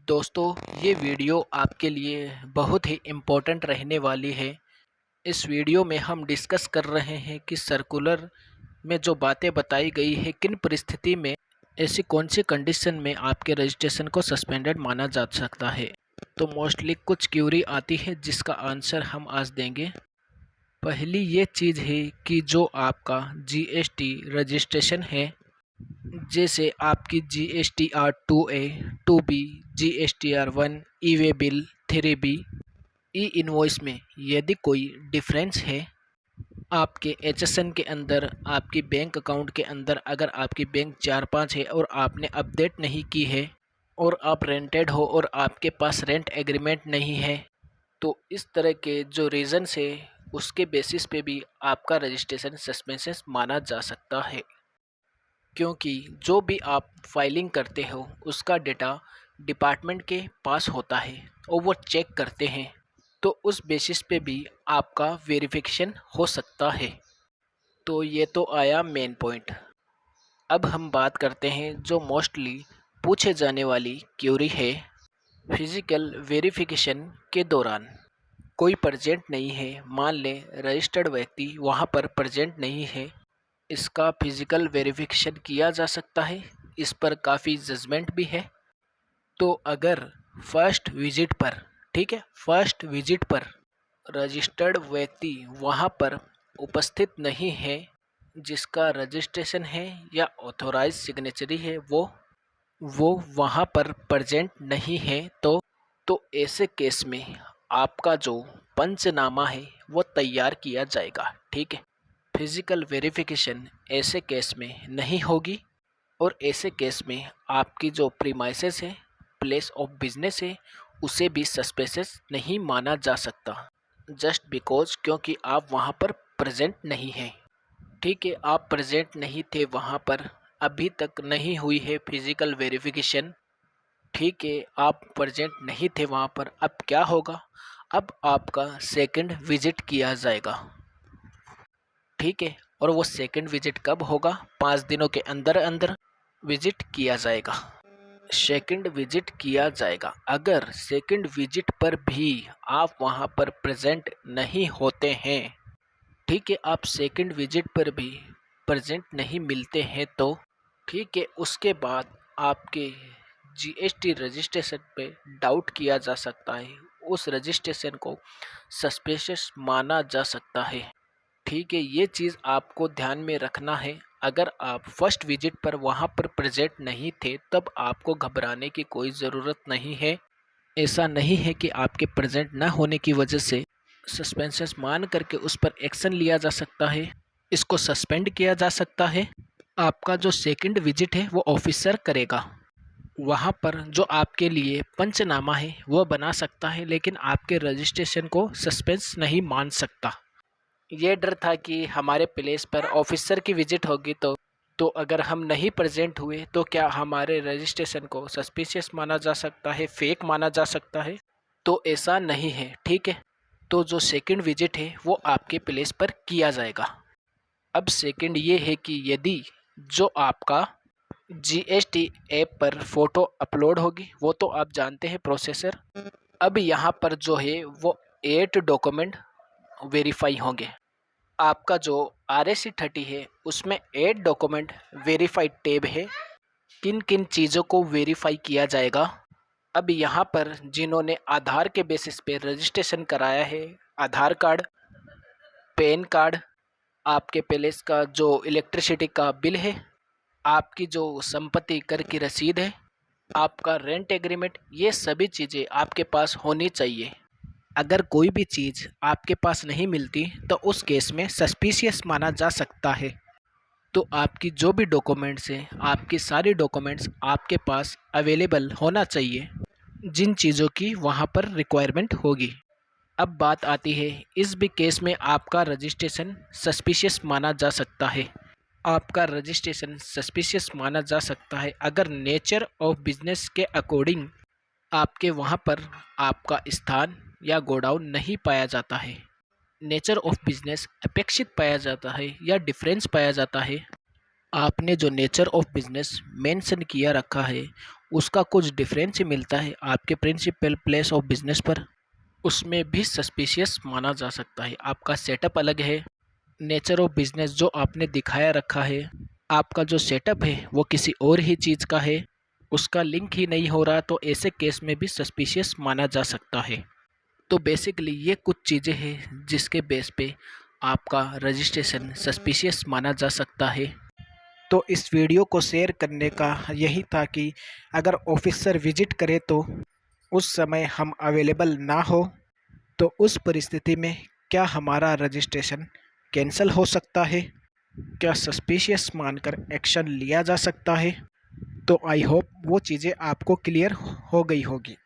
दोस्तों, ये वीडियो आपके लिए बहुत ही इम्पोर्टेंट रहने वाली है। इस वीडियो में हम डिस्कस कर रहे हैं कि सर्कुलर में जो बातें बताई गई है, किन परिस्थिति में ऐसी कौन सी कंडीशन में आपके रजिस्ट्रेशन को सस्पेंडेड माना जा सकता है। तो मोस्टली कुछ क्यूरी आती है जिसका आंसर हम आज देंगे। पहली ये चीज़ है कि जो आपका जीएसटी रजिस्ट्रेशन है, जैसे आपकी GSTR 2A, 2B, GSTR 1, e way bill 3B, e invoice में यदि कोई डिफरेंस है आपके HSN के अंदर, आपकी बैंक अकाउंट के अंदर, अगर आपकी बैंक 4-5 है और आपने अपडेट नहीं की है और आप रेंटेड हो और आपके पास रेंट एग्रीमेंट नहीं है, तो इस तरह के जो रीज़न्स है उसके बेसिस पे भी आपका रजिस्ट्रेशन सस्पेंशन माना जा सकता है। क्योंकि जो भी आप फाइलिंग करते हो उसका डेटा डिपार्टमेंट के पास होता है और वो चेक करते हैं, तो उस बेसिस पे भी आपका वेरिफिकेशन हो सकता है। तो ये तो आया मेन पॉइंट। अब हम बात करते हैं जो मोस्टली पूछे जाने वाली क्यूरी है। फिजिकल वेरिफिकेशन के दौरान कोई प्रेजेंट नहीं है, मान लें रजिस्टर्ड व्यक्ति वहाँ पर प्रेजेंट नहीं है, इसका फिजिकल वेरिफिकेशन किया जा सकता है। इस पर काफ़ी जजमेंट भी है। तो अगर फर्स्ट विजिट पर, ठीक है, फर्स्ट विजिट पर रजिस्टर्ड व्यक्ति वहाँ पर उपस्थित नहीं है, जिसका रजिस्ट्रेशन है या ऑथोराइज सिग्नेचरी है वो वहाँ पर प्रेजेंट नहीं है, तो ऐसे केस में आपका जो पंचनामा है वो तैयार किया जाएगा। ठीक है, फिजिकल वेरिफिकेशन ऐसे केस में नहीं होगी और ऐसे केस में आपकी जो प्रीमाइसेस है, प्लेस ऑफ बिजनेस है, उसे भी सस्पेंस नहीं माना जा सकता, जस्ट बिकॉज क्योंकि आप वहाँ पर प्रेजेंट नहीं हैं। ठीक है, आप प्रेजेंट नहीं थे वहाँ पर, अभी तक नहीं हुई है फिजिकल वेरिफिकेशन। ठीक है, आप प्रेजेंट नहीं थे वहाँ पर, अब क्या होगा, अब आपका सेकंड विजिट किया जाएगा। ठीक है, और वो सेकंड विजिट कब होगा, 5 दिनों के अंदर अंदर विजिट किया जाएगा। सेकंड विजिट किया जाएगा। अगर सेकंड विजिट पर भी आप वहाँ पर प्रेजेंट नहीं होते हैं, ठीक है, आप सेकंड विजिट पर भी प्रेजेंट नहीं मिलते हैं, तो ठीक है, उसके बाद आपके जीएसटी रजिस्ट्रेशन पे डाउट किया जा सकता है, उस रजिस्ट्रेशन को सस्पिशियस माना जा सकता है। ठीक है, ये चीज़ आपको ध्यान में रखना है। अगर आप फर्स्ट विजिट पर वहाँ पर प्रेजेंट नहीं थे, तब आपको घबराने की कोई ज़रूरत नहीं है। ऐसा नहीं है कि आपके प्रेजेंट न होने की वजह से सस्पेंशन मान करके उस पर एक्शन लिया जा सकता है, इसको सस्पेंड किया जा सकता है। आपका जो सेकंड विजिट है वो ऑफिसर करेगा, वहाँ पर जो आपके लिए पंचनामा है वो बना सकता है, लेकिन आपके रजिस्ट्रेशन को सस्पेंस नहीं मान सकता। ये डर था कि हमारे प्लेस पर ऑफिसर की विजिट होगी, तो अगर हम नहीं प्रेजेंट हुए तो क्या हमारे रजिस्ट्रेशन को सस्पिशियस माना जा सकता है, फेक माना जा सकता है। तो ऐसा नहीं है। ठीक है, तो जो सेकंड विजिट है वो आपके प्लेस पर किया जाएगा। अब सेकंड ये है कि यदि जो आपका जीएसटी ऐप पर फ़ोटो अपलोड होगी, वो तो आप जानते हैं प्रोसेसर। अब यहाँ पर जो है वो 8 डॉक्यूमेंट वेरीफाई होंगे। आपका जो RAC30 है उसमें 8 डॉक्यूमेंट वेरीफाइड टैब है। किन किन चीज़ों को वेरीफाई किया जाएगा। अब यहाँ पर जिन्होंने आधार के बेसिस पे रजिस्ट्रेशन कराया है, आधार कार्ड, पैन कार्ड, आपके पैलेस का जो इलेक्ट्रिसिटी का बिल है, आपकी जो संपत्ति कर की रसीद है, आपका रेंट एग्रीमेंट, ये सभी चीज़ें आपके पास होनी चाहिए। अगर कोई भी चीज़ आपके पास नहीं मिलती तो उस केस में सस्पिशियस माना जा सकता है। तो आपकी जो भी डॉक्यूमेंट्स हैं, आपके सारे डॉक्यूमेंट्स आपके पास अवेलेबल होना चाहिए, जिन चीज़ों की वहाँ पर रिक्वायरमेंट होगी। अब बात आती है, इस भी केस में आपका रजिस्ट्रेशन सस्पिशियस माना जा सकता है। आपका रजिस्ट्रेशन सस्पिशियस माना जा सकता है अगर नेचर ऑफ बिजनेस के अकॉर्डिंग आपके वहाँ पर आपका स्थान या गोडाउन नहीं पाया जाता है, नेचर ऑफ बिजनेस अपेक्षित पाया जाता है या डिफरेंस पाया जाता है। आपने जो नेचर ऑफ बिजनेस मेंशन किया रखा है उसका कुछ डिफरेंस ही मिलता है आपके प्रिंसिपल प्लेस ऑफ बिजनेस पर, उसमें भी सस्पिशियस माना जा सकता है। आपका सेटअप अलग है, नेचर ऑफ बिजनेस जो आपने दिखाया रखा है, आपका जो सेटअप है वो किसी और ही चीज़ का है, उसका लिंक ही नहीं हो रहा, तो ऐसे केस में भी सस्पिशियस माना जा सकता है। तो बेसिकली ये कुछ चीज़ें हैं जिसके बेस पे आपका रजिस्ट्रेशन सस्पिशियस माना जा सकता है। तो इस वीडियो को शेयर करने का यही था कि अगर ऑफिसर विजिट करे तो उस समय हम अवेलेबल ना हो, तो उस परिस्थिति में क्या हमारा रजिस्ट्रेशन कैंसिल हो सकता है, क्या सस्पिशियस मानकर एक्शन लिया जा सकता है। तो आई होप वो चीज़ें आपको क्लियर हो गई होगी।